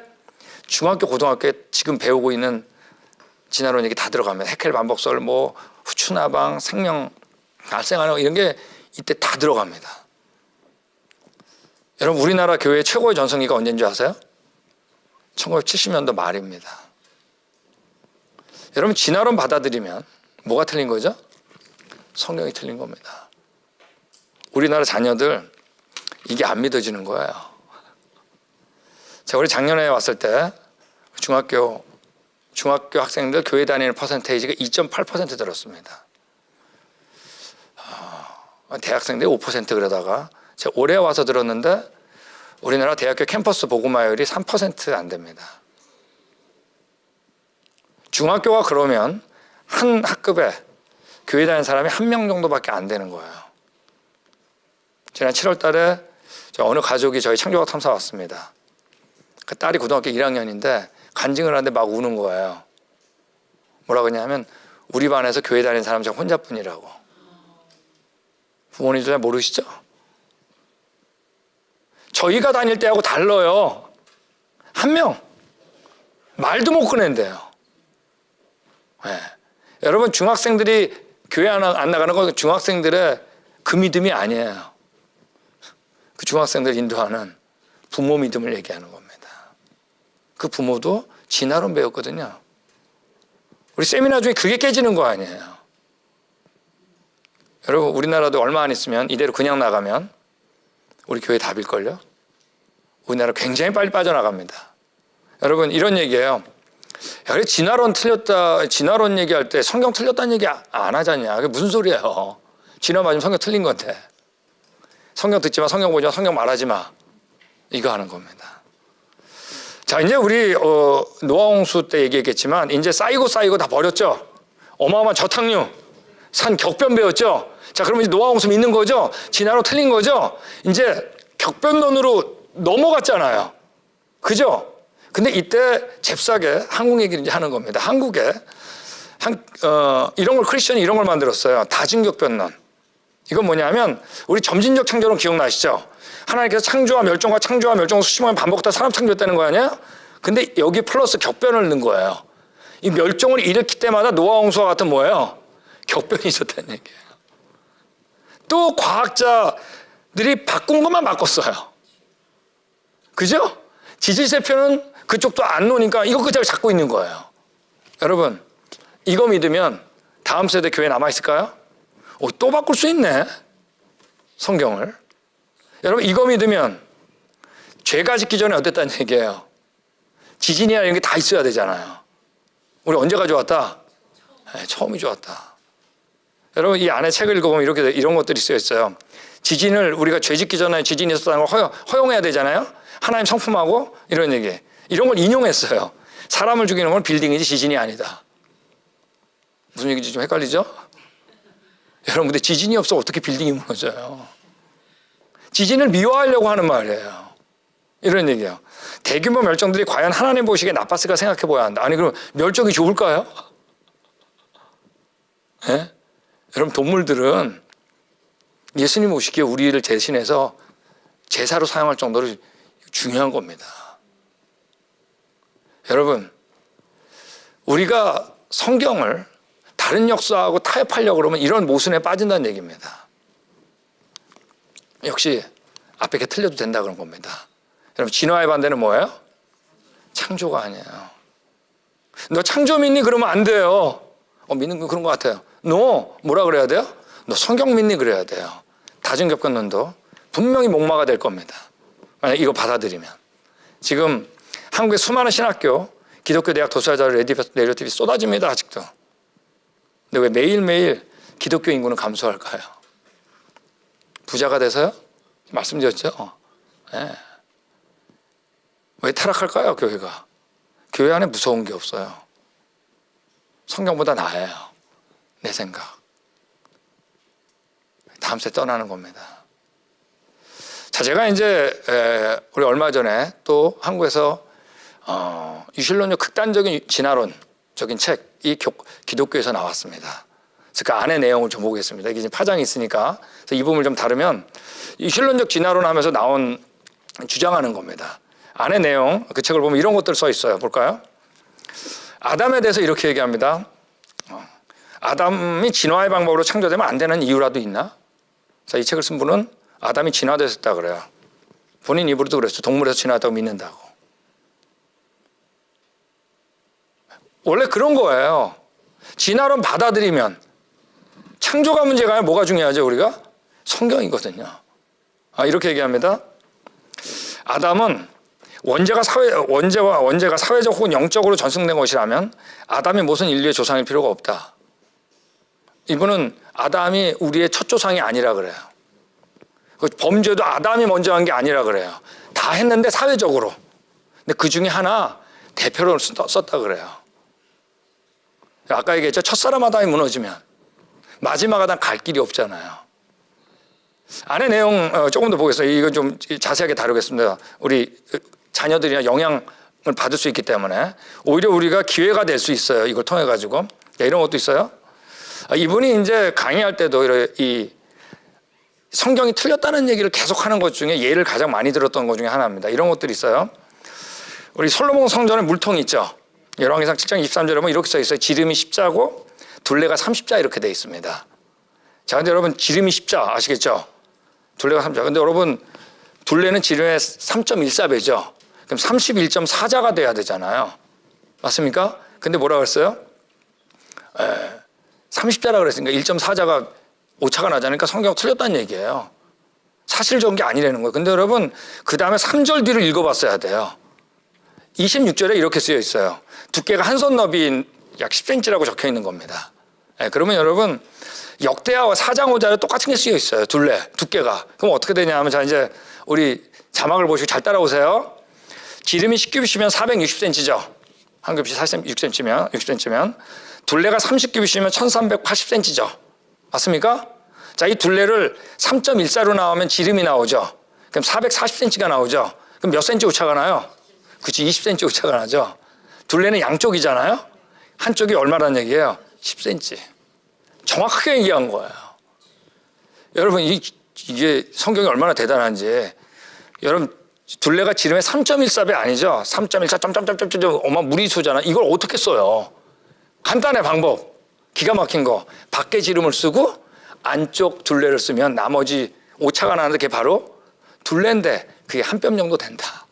중학교, 고등학교에 지금 배우고 있는 진화론 얘기 다 들어갑니다. 해켈 반복설, 뭐 후추나방, 생명, 발생하는 이런 게 이때 다 들어갑니다. 여러분 우리나라 교회 최고의 전성기가 언제인지 아세요? 1970년도 말입니다. 여러분 진화론 받아들이면 뭐가 틀린 거죠? 성경이 틀린 겁니다. 우리나라 자녀들 이게 안 믿어지는 거예요. 제가 우리 작년에 왔을 때 중학교 학생들 교회 다니는 퍼센테이지가 2.8% 들었습니다. 대학생들이 5% 그러다가 제가 올해 와서 들었는데 우리나라 대학교 캠퍼스 복음화율이 3% 안 됩니다. 중학교가 그러면 한 학급에 교회 다니는 사람이 1명 정도밖에 안 되는 거예요. 지난 7월 달에 어느 가족이 저희 창조과 탐사 왔습니다. 그 딸이 고등학교 1학년인데 간증을 하는데 막 우는 거예요. 뭐라고 했냐면 우리 반에서 교회 다니는 사람 저 혼자뿐이라고. 부모님도 잘 모르시죠? 저희가 다닐 때하고 달라요. 1명. 말도 못 꺼낸대요. 여러분 중학생들이 교회 안 나가는 건 중학생들의 그 믿음이 아니에요. 그 중학생들 인도하는 부모 믿음을 얘기하는 겁니다. 그 부모도 진화론 배웠거든요. 우리 세미나 중에 그게 깨지는 거 아니에요. 여러분 우리나라도 얼마 안 있으면 이대로 그냥 나가면 우리 교회 답일걸요? 우리나라 굉장히 빨리 빠져나갑니다. 여러분 이런 얘기예요. 야, 그래 진화론 틀렸다, 진화론 얘기할 때 성경 틀렸다는 얘기 안 하잖냐. 그게 무슨 소리예요. 진화 맞으면 성경 틀린 건데. 성경 듣지 마, 성경 보지 마, 성경 말하지 마. 이거 하는 겁니다. 자, 이제 우리 노아홍수 때 얘기했겠지만 이제 쌓이고 다 버렸죠. 어마어마한 저탕류, 산 격변 배웠죠. 자, 그러면 이제 노아홍수 믿는 거죠. 진화론 틀린 거죠. 이제 격변론으로 넘어갔잖아요. 그죠? 근데 이때 잽싸게 한국 얘기를 이제 하는 겁니다. 한국에 이런 걸 크리스천이 이런 걸 만들었어요. 다중격변론. 이건 뭐냐면 우리 점진적 창조론 기억나시죠? 하나님께서 창조와 멸종과 창조와 멸종을 수십 번 반복하다 사람 창조했다는 거 아니에요? 근데 여기 플러스 격변을 넣은 거예요. 이 멸종을 일으킬 때마다 노아 홍수와 같은 뭐예요? 격변이 있었다는 얘기예요. 또 과학자들이 바꾼 것만 바꿨어요. 그죠? 지질세표는 그쪽도 안 놓으니까 이거 그대로 잡고 있는 거예요. 여러분, 이거 믿으면 다음 세대 교회 남아있을까요? 또 바꿀 수 있네, 성경을. 여러분, 이거 믿으면 죄가 짓기 전에 어땠다는 얘기예요? 지진이나 이런 게 다 있어야 되잖아요. 우리 언제 가져왔다? 네, 처음이 좋았다. 여러분, 이 안에 책을 읽어보면 이런 것들이 쓰여 있어요. 지진을 우리가 죄 짓기 전에 지진이 있었다는 걸 허용해야 되잖아요. 하나님 성품하고 이런 얘기. 이런 걸 인용했어요. 사람을 죽이는 건 빌딩이지 지진이 아니다. 무슨 얘기인지 좀 헷갈리죠? 여러분, 근데 지진이 없어 어떻게 빌딩이 무너져요? 지진을 미화하려고 하는 말이에요. 이런 얘기예요. 대규모 멸종들이 과연 하나님 보시기에 나빴을까 생각해 보아야 한다. 아니, 그럼 멸종이 좋을까요? 네? 여러분, 동물들은 예수님 오시기에 우리를 대신해서 제사로 사용할 정도로 중요한 겁니다. 여러분, 우리가 성경을 다른 역사하고 타협하려고 그러면 이런 모순에 빠진다는 얘기입니다. 역시 앞에 게 틀려도 된다 그런 겁니다. 여러분, 진화의 반대는 뭐예요? 창조가 아니에요. 너 창조 믿니? 그러면 안 돼요. 믿는 거 그런 것 같아요. 너 뭐라 그래야 돼요? 너 성경 믿니? 그래야 돼요. 다중격권론도 분명히 목마가 될 겁니다. 만약 이거 받아들이면. 지금 한국의 수많은 신학교, 기독교 대학 도서자료 내러티브이 쏟아집니다. 아직도. 근데 왜 매일매일 기독교 인구는 감소할까요? 부자가 돼서요? 말씀드렸죠? 네. 왜 타락할까요? 교회가. 교회 안에 무서운 게 없어요. 성경보다 나아요. 내 생각. 다음 세 떠나는 겁니다. 자, 제가 이제 우리 얼마 전에 또 한국에서 유실론적 극단적인 진화론적인 책이 기독교에서 나왔습니다. 그래서 그 안의 내용을 좀 보겠습니다. 이게 지금 파장이 있으니까 그래서 이 부분을 좀 다루면 유실론적 진화론 하면서 나온 주장하는 겁니다. 안의 내용, 그 책을 보면 이런 것들 써 있어요. 볼까요? 아담에 대해서 이렇게 얘기합니다. 아담이 진화의 방법으로 창조되면 안 되는 이유라도 있나? 자, 이 책을 쓴 분은 아담이 진화됐었다 그래요. 본인 입으로도 그랬어요. 동물에서 진화했다고 믿는다고. 원래 그런 거예요. 진화론 받아들이면 창조가 문제가 아니라 뭐가 중요하죠, 우리가? 성경이거든요. 이렇게 얘기합니다. 아담은 원죄가 사회적 혹은 영적으로 전승된 것이라면 아담이 무슨 인류의 조상일 필요가 없다. 이분은 아담이 우리의 첫 조상이 아니라 그래요. 범죄도 아담이 먼저 한 게 아니라 그래요. 다 했는데 사회적으로. 근데 그 중에 하나 대표로 썼다 그래요. 아까 얘기했죠. 첫사람 아담이 무너지면 마지막 아담 갈 길이 없잖아요. 안의 내용 조금 더 보겠습니다. 이건 좀 자세하게 다루겠습니다. 우리 자녀들이나 영향을 받을 수 있기 때문에 오히려 우리가 기회가 될 수 있어요. 이걸 통해 가지고 이런 것도 있어요. 이분이 이제 강의할 때도 이 성경이 틀렸다는 얘기를 계속하는 것 중에 예를 가장 많이 들었던 것 중에 하나입니다. 이런 것들이 있어요. 우리 솔로몬 성전에 물통이 있죠. 열왕기상 7장 23절에 보면 이렇게 써 있어요. 지름이 10자고 둘레가 30자 이렇게 돼 있습니다. 자, 근데 여러분 지름이 10자 아시겠죠? 둘레가 30자. 근데 여러분 둘레는 지름의 3.14배죠. 그럼 31.4자가 돼야 되잖아요. 맞습니까? 근데 뭐라 그랬어요? 30자라 그랬으니까 1.4자가 오차가 나자니까 성경 틀렸다는 얘기예요. 사실적인 게 아니라는 거예요. 근데 여러분 그 다음에 3절 뒤를 읽어봤어야 돼요. 26절에 이렇게 쓰여 있어요. 두께가 한 손 너비인 약 10cm라고 적혀 있는 겁니다. 그러면 여러분 역대하와 4장 5절에 똑같은 게 쓰여 있어요. 둘레, 두께가. 그럼 어떻게 되냐 하면 자 이제 우리 자막을 보시고 잘 따라오세요. 지름이 10규빗이면 460cm죠. 한 규빗이 6cm면 둘레가 30규빗이면 1380cm죠. 맞습니까? 자, 이 둘레를 3.14로 나오면 지름이 나오죠. 그럼 440cm가 나오죠. 그럼 몇 cm 오차가 나요? 그치, 20cm 오차가 나죠. 둘레는 양쪽이잖아요. 한쪽이 얼마라는 얘기예요? 10cm. 정확하게 얘기한 거예요. 여러분 이게 성경이 얼마나 대단한지. 여러분 둘레가 지름의 3.14배 아니죠? 3.14 점점점점 어마 무리수잖아. 이걸 어떻게 써요? 간단해 방법. 기가 막힌 거. 밖에 지름을 쓰고 안쪽 둘레를 쓰면 나머지 오차가 나는데 그게 바로 둘레인데 그게 한 뼘 정도 된다.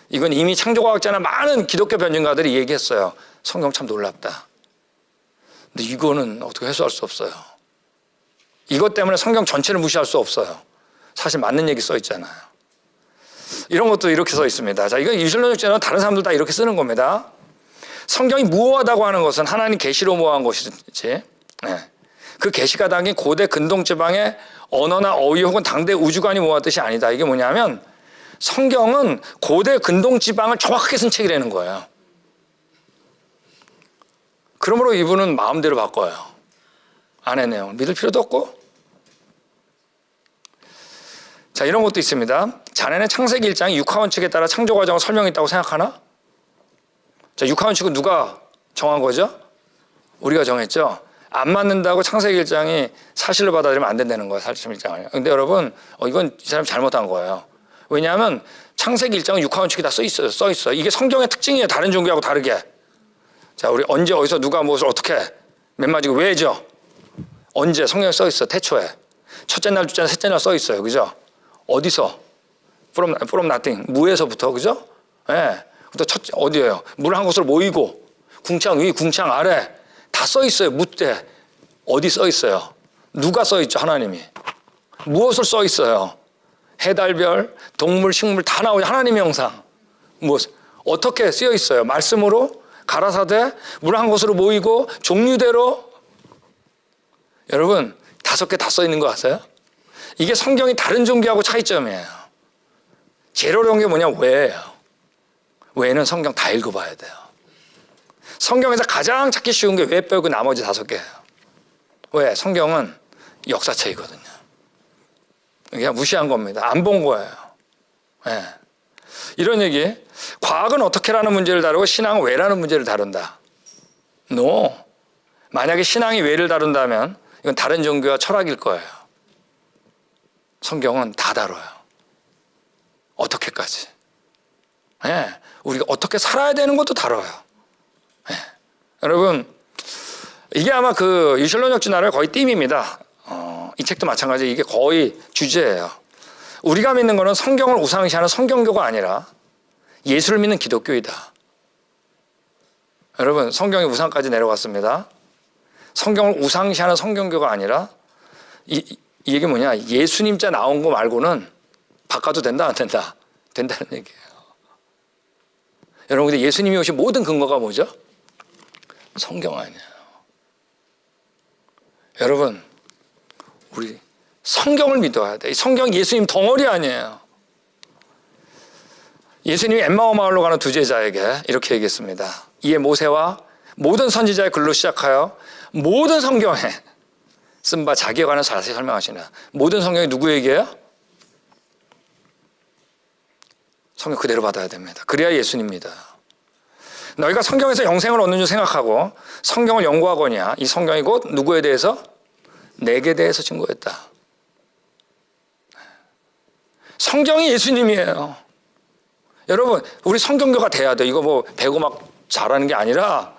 이건 이미 창조과학자나 많은 기독교 변증가들이 얘기했어요. 성경 참 놀랍다. 근데 이거는 어떻게 해소할 수 없어요. 이것 때문에 성경 전체를 무시할 수 없어요. 사실 맞는 얘기 써 있잖아요. 이런 것도 이렇게 써 있습니다. 자, 이거 유실론역자는 다른 사람들 다 이렇게 쓰는 겁니다. 성경이 무호하다고 하는 것은 하나님 계시로 모호한 것이지, 네. 그 계시가 담긴 고대 근동지방의 언어나 어휘 혹은 당대 우주관이 모호한 뜻이 아니다. 이게 뭐냐면 성경은 고대 근동지방을 정확하게 쓴 책이라는 거예요. 그러므로 이분은 마음대로 바꿔요. 안의 내용을 믿을 필요도 없고. 자, 이런 것도 있습니다. 자네는 창세기 1장 육하원칙에 따라 창조 과정을 설명했다고 생각하나? 자, 육하원칙은 누가 정한 거죠? 우리가 정했죠. 안 맞는다고 창세기 1장이 사실로 받아들이면 안 된다는 거예요. 창세기 1장을. 근데 여러분, 이건 이 사람이 잘못한 거예요. 왜냐하면 창세기 1장은 육하원칙이 다 써 있어요. 이게 성경의 특징이에요. 다른 종교하고 다르게. 자, 우리 언제 어디서 누가 무엇을 어떻게 맨마지고 왜죠? 언제 성경에 써 있어. 태초에 첫째 날, 둘째 날, 셋째 날 써 있어요. 그죠? 어디서? from nothing. 무에서부터. 그죠? 예. 네. 또 첫째 어디예요? 물 한 곳으로 모이고 궁창 위, 궁창 아래 다 써 있어요. 무때 어디 써 있어요? 누가 써 있죠? 하나님이. 무엇을 써 있어요? 해달별, 동물, 식물 다 나오죠. 하나님의 형상. 무엇? 어떻게 쓰여 있어요? 말씀으로 가라사대 물 한 곳으로 모이고 종류대로. 여러분 5개 다 써 있는 거 아세요? 이게 성경이 다른 종교하고 차이점이에요. 제일 어려운 게 뭐냐? 왜예요. 왜는 성경 다 읽어봐야 돼요. 성경에서 가장 찾기 쉬운 게 왜 빼고 나머지 5개예요. 왜? 성경은 역사책이거든요. 그냥 무시한 겁니다. 안 본 거예요. 네. 이런 얘기. 과학은 어떻게라는 문제를 다루고 신앙은 왜라는 문제를 다룬다. No. 만약에 신앙이 왜를 다룬다면 이건 다른 종교와 철학일 거예요. 성경은 다 다뤄요. 어떻게까지. 네. 우리가 어떻게 살아야 되는 것도 다뤄요. 네. 여러분, 이게 아마 그 유실론역진화의 거의 띠입니다. 이 책도 마찬가지. 이게 거의 주제예요. 우리가 믿는 것은 성경을 우상시하는 성경교가 아니라 예수를 믿는 기독교이다. 여러분, 성경이 우상까지 내려갔습니다. 성경을 우상시하는 성경교가 아니라 이 얘기 뭐냐? 예수님자 나온 거 말고는 바꿔도 된다, 안 된다? 된다는 얘기예요. 여러분, 근데 예수님이 오신 모든 근거가 뭐죠? 성경 아니에요. 여러분, 우리 성경을 믿어야 돼. 성경 예수님 덩어리 아니에요. 예수님이 엠마오 마을로 가는 두 제자에게 이렇게 얘기했습니다. 이에 모세와 모든 선지자의 글로 시작하여 모든 성경에 쓴 바 자기에 관한 자세히 설명하시나. 모든 성경이 누구 얘기예요? 성경 그대로 받아야 됩니다. 그래야 예수님입니다. 너희가 성경에서 영생을 얻는 줄 생각하고 성경을 연구하거냐. 이 성경이 곧 누구에 대해서? 내게 대해서 증거했다. 성경이 예수님이에요. 여러분, 우리 성경교가 돼야 돼. 이거 뭐 배고 막 잘하는 게 아니라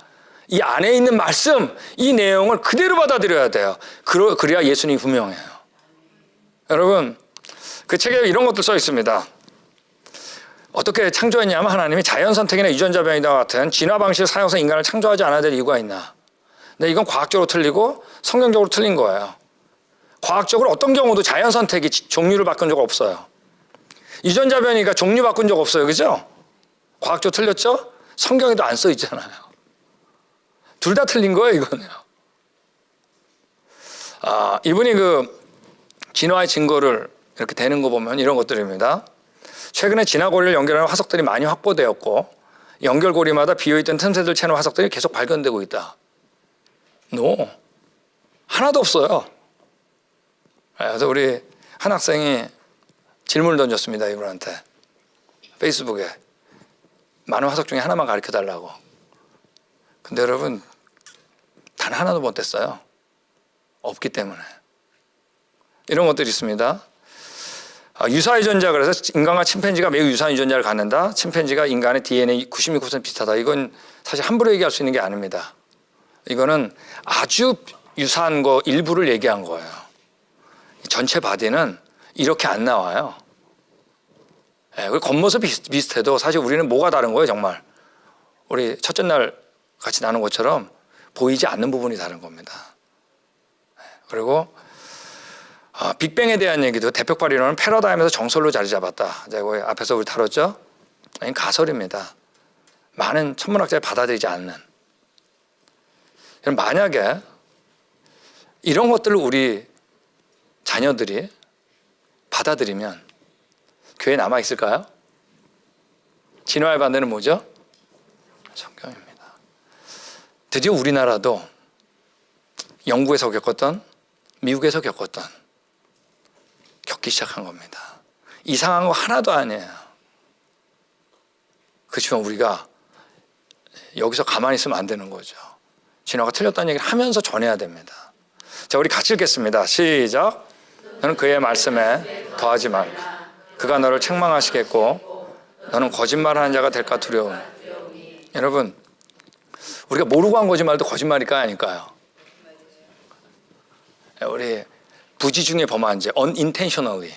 이 안에 있는 말씀, 이 내용을 그대로 받아들여야 돼요. 그래야 예수님이 분명해요. 여러분, 그 책에 이런 것도 써 있습니다. 어떻게 창조했냐면 하나님이 자연 선택이나 유전자 변이와 같은 진화 방식을 사용해서 인간을 창조하지 않아야 될 이유가 있나. 근데 이건 과학적으로 틀리고 성경적으로 틀린 거예요. 과학적으로 어떤 경우도 자연 선택이 종류를 바꾼 적 없어요. 유전자 변이가 종류 바꾼 적 없어요. 그죠? 과학적으로 틀렸죠? 성경에도 안 써 있잖아요. 둘 다 틀린 거예요, 이거는요. 이분이 그 진화의 증거를 이렇게 대는 거 보면 이런 것들입니다. 최근에 진화고리를 연결하는 화석들이 많이 확보되었고 연결고리마다 비어있던 틈새들 채는 화석들이 계속 발견되고 있다. No. 하나도 없어요. 그래서 우리 한 학생이 질문을 던졌습니다. 이분한테. 페이스북에. 많은 화석 중에 하나만 가르쳐달라고. 근데 여러분, 단 하나도 못 됐어요. 없기 때문에. 이런 것들이 있습니다. 유사 유전자, 그래서 인간과 침팬지가 매우 유사한 유전자를 갖는다. 침팬지가 인간의 DNA 96% 비슷하다. 이건 사실 함부로 얘기할 수 있는 게 아닙니다. 이거는 아주 유사한 거 일부를 얘기한 거예요. 전체 바디는 이렇게 안 나와요. 겉모습이 비슷해도 사실 우리는 뭐가 다른 거예요, 정말. 우리 첫째 날 같이 나눈 것처럼 보이지 않는 부분이 다른 겁니다. 그리고 빅뱅에 대한 얘기도 대표파 이론은 패러다임에서 정설로 자리 잡았다. 제가 앞에서 우리 다뤘죠? 아니, 가설입니다. 많은 천문학자들이 받아들이지 않는. 만약에 이런 것들을 우리 자녀들이 받아들이면 교회에 남아있을까요? 진화의 반대는 뭐죠? 성경입니다. 드디어 우리나라도 영국에서 겪었던, 미국에서 겪었던 겪기 시작한 겁니다. 이상한 거 하나도 아니에요. 그렇지만 우리가 여기서 가만히 있으면 안 되는 거죠. 진화가 틀렸다는 얘기를 하면서 전해야 됩니다. 자, 우리 같이 읽겠습니다. 시작. 너는 그의 말씀에 더하지 말라. 그가 너를 책망하시겠고 너는 거짓말하는 자가 될까 두려움. 여러분, 우리가 모르고 한 거짓말도 거짓말일까요, 아닐까요? 우리 부지 중에 범한 죄, unintentionally,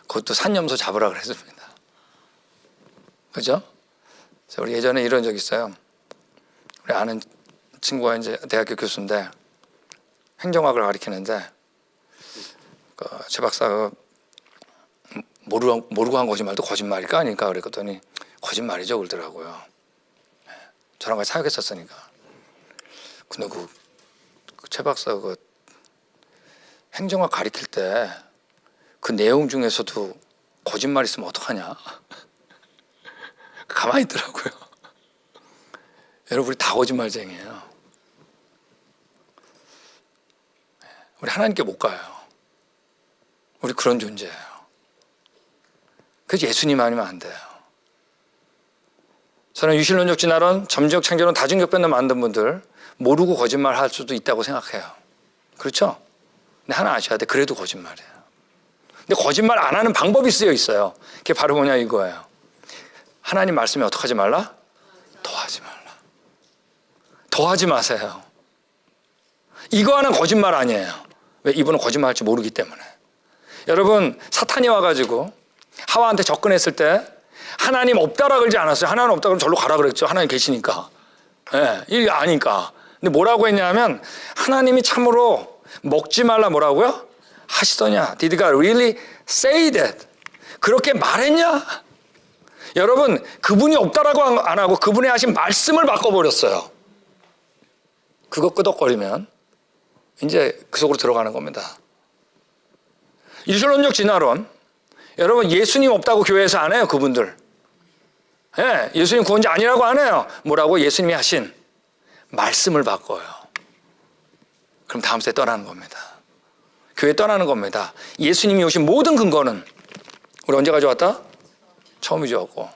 그것도 산염소 잡으라 그랬습니다. 그죠? 우리 예전에 이런 적 있어요. 우리 아는 친구가 이제 대학교 교수인데 행정학을 가르치는데 최 박사가 모르고 한 거짓말도 거짓말일까 아닐까 그랬더니 거짓말이죠 그러더라고요. 저랑 같이 사역했었으니까. 근데 최 박사가 그 행정학 가르칠 때 그 내용 중에서도 거짓말 있으면 어떡하냐 가만히 있더라고요. 여러분, 우리 다 거짓말쟁이에요. 우리 하나님께 못 가요. 우리 그런 존재예요. 그래서 예수님 아니면 안 돼요. 저는 유실론적 진화론, 점지적 창조론, 다중적 변론 만든 분들 모르고 거짓말 할 수도 있다고 생각해요. 그렇죠? 근데 하나 아셔야 돼. 그래도 거짓말이에요. 근데 거짓말 안 하는 방법이 쓰여 있어요. 그게 바로 뭐냐 이거예요. 하나님 말씀에 어떻게 하지 말라? 더하지 말라. 더하지 마세요. 이거 하는 거짓말 아니에요. 왜? 이분은 거짓말 할지 모르기 때문에. 여러분, 사탄이 와가지고 하와한테 접근했을 때 하나님 없다라 그러지 않았어요. 하나님 없다 그러면 절로 가라 그랬죠. 하나님 계시니까. 이게 아니까. 근데 뭐라고 했냐면 하나님이 참으로 먹지 말라 뭐라고요? 하시더냐? Did God really say that? 그렇게 말했냐? 여러분, 그분이 없다라고 안 하고 그분이 하신 말씀을 바꿔버렸어요. 그거 끄덕거리면 이제 그 속으로 들어가는 겁니다. 유실론적 진화론, 여러분 예수님 없다고 교회에서 안 해요. 그분들. 예수님 구원자 아니라고 안 해요. 뭐라고? 예수님이 하신 말씀을 바꿔요. 그럼 다음 세대 떠나는 겁니다. 교회 떠나는 겁니다. 예수님이 오신 모든 근거는 우리 언제 가져왔다? 처음이 주었고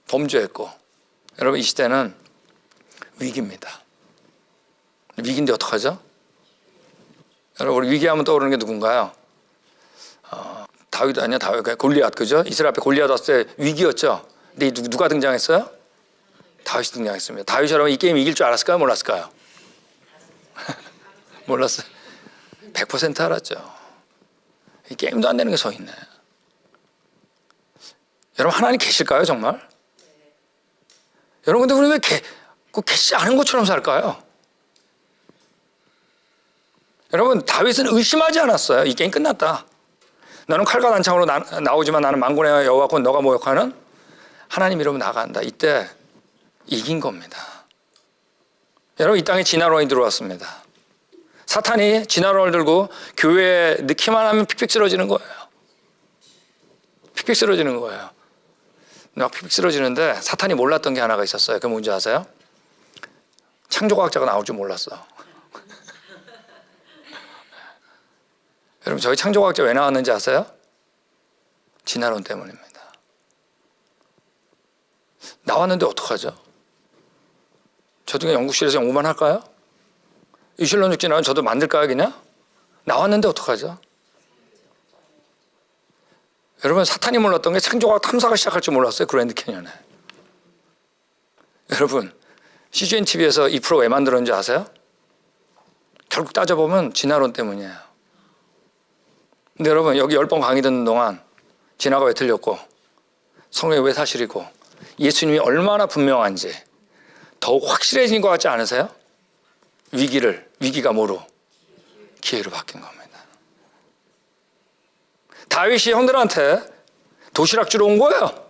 범죄했고. 여러분, 이 시대는 위기입니다. 위기인데 어떡하죠? 여러분, 우리 위기하면 떠오르는 게 누군가요? 다윗 아니야? 다윗, 골리앗, 그죠? 이스라엘 앞에 골리앗 왔을 때 위기였죠. 근데 누가 등장했어요? 다윗이 등장했습니다. 다윗이 여러분 이 게임 이길 줄 알았을까요? 몰랐을까요? 몰랐어요. 100% 알았죠. 이 게임도 안 되는 게 서 있네. 여러분, 하나님 계실까요, 정말? 여러분, 근데 우리 왜 계시지 않은 것처럼 살까요? 여러분, 다윗은 의심하지 않았어요. 이 게임 끝났다. 너는 칼과 난창으로 나오지만 나는 만군의 여호와고 너가 모욕하는 하나님 이름으로 나간다. 이때 이긴 겁니다. 여러분, 이 땅에 진화론이 들어왔습니다. 사탄이 진화론을 들고 교회에 넣기만 하면 픽픽 쓰러지는 거예요. 픽픽 쓰러지는 거예요. 막 픽픽 쓰러지는데 사탄이 몰랐던 게 하나가 있었어요. 그게 뭔지 아세요? 창조과학자가 나올 줄 몰랐어. 여러분, 저희 창조과학자 왜 나왔는지 아세요? 진화론 때문입니다. 나왔는데 어떡하죠? 저도 그냥 연구실에서 연구만 할까요? 유실론적 진화론 저도 만들까요, 그냥? 나왔는데 어떡하죠? 여러분, 사탄이 몰랐던 게 창조과학 탐사가 시작할 줄 몰랐어요, 그랜드 캐년에. 여러분, CGN TV에서 이 프로 왜 만들었는지 아세요? 결국 따져보면 진화론 때문이에요. 근데 여러분 여기 10번 강의 듣는 동안 진화가 왜 틀렸고 성경이 왜 사실이고 예수님이 얼마나 분명한지 더욱 확실해진 것 같지 않으세요? 위기가 뭐로? 기회로 바뀐 겁니다. 다윗이 형들한테 도시락 주러 온 거예요.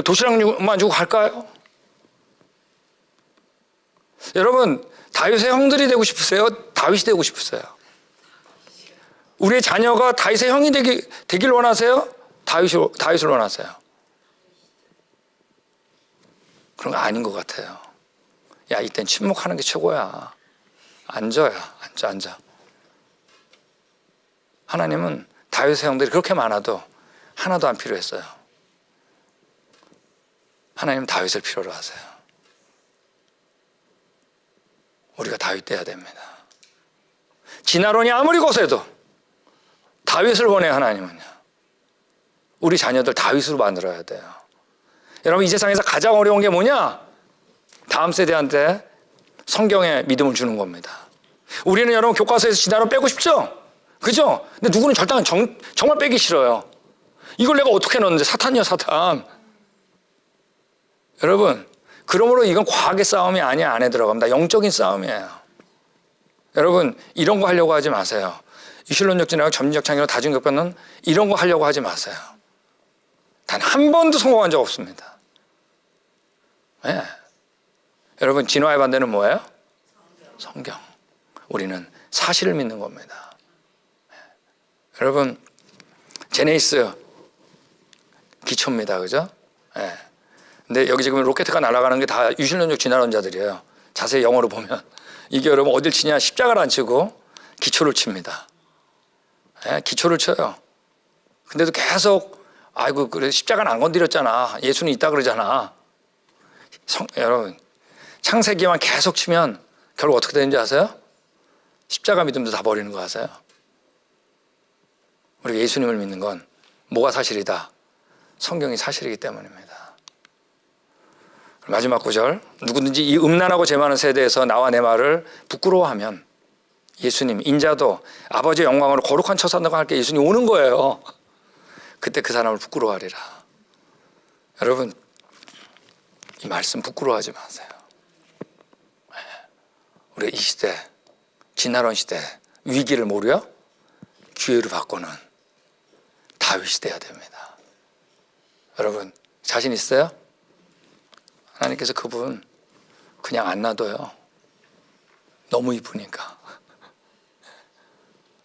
도시락만 주고 갈까요? 여러분 다윗의 형들이 되고 싶으세요? 다윗이 되고 싶으세요? 우리의 자녀가 다윗의 형이 되길 원하세요? 다윗을 원하세요? 그런 거 아닌 것 같아요. 야, 이땐 침묵하는 게 최고야. 앉아. 하나님은 다윗의 형들이 그렇게 많아도 하나도 안 필요했어요. 하나님은 다윗을 필요로 하세요. 우리가 다윗 돼야 됩니다. 진화론이 아무리 거세도 다윗을 원해요. 하나님은요. 우리 자녀들 다윗으로 만들어야 돼요. 여러분 이 세상에서 가장 어려운 게 뭐냐? 다음 세대한테 성경의 믿음을 주는 겁니다. 우리는 여러분 교과서에서 진화론 빼고 싶죠? 그죠? 근데 누구는 정말 빼기 싫어요. 이걸 내가 어떻게 넣는데? 사탄이야 사탄. 여러분 그러므로 이건 과학의 싸움이 아니야. 안에 들어갑니다. 영적인 싸움이에요. 여러분 이런 거 하려고 하지 마세요. 이실론적 진화와 점진적 창의로 다중교변은 이런 거 하려고 하지 마세요. 단 한 번도 성공한 적 없습니다. 네. 여러분 진화의 반대는 뭐예요? 성경. 우리는 사실을 믿는 겁니다. 네. 여러분 제네시스 기초입니다. 그죠? 네. 근데 여기 지금 로켓가 날아가는 게 다 유실론적 진화론자들이에요. 자세히 영어로 보면 이게 여러분 어딜 치냐? 십자가를 안 치고 기초를 칩니다. 네, 기초를 쳐요. 근데도 계속 아이고 그래 십자가는 안 건드렸잖아. 예수는 있다 그러잖아. 여러분 창세기만 계속 치면 결국 어떻게 되는지 아세요? 십자가 믿음도 다 버리는 거 아세요? 우리가 예수님을 믿는 건 뭐가 사실이다? 성경이 사실이기 때문입니다. 마지막 구절. 누구든지 이 음란하고 죄 많은 세대에서 나와 내 말을 부끄러워하면 예수님 인자도 아버지의 영광으로 거룩한 처사들과 함께 예수님 오는 거예요. 그때 그 사람을 부끄러워하리라. 여러분 이 말씀 부끄러워하지 마세요. 우리 이 시대 진화론 시대 위기를 모르요 기회로 바꾸는 다윗이 돼야 됩니다. 여러분 자신 있어요? 하나님께서 그분 그냥 안 놔둬요. 너무 이쁘니까.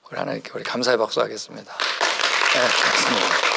우리 하나님께 우리 감사의 박수 하겠습니다. 네, 고맙습니다.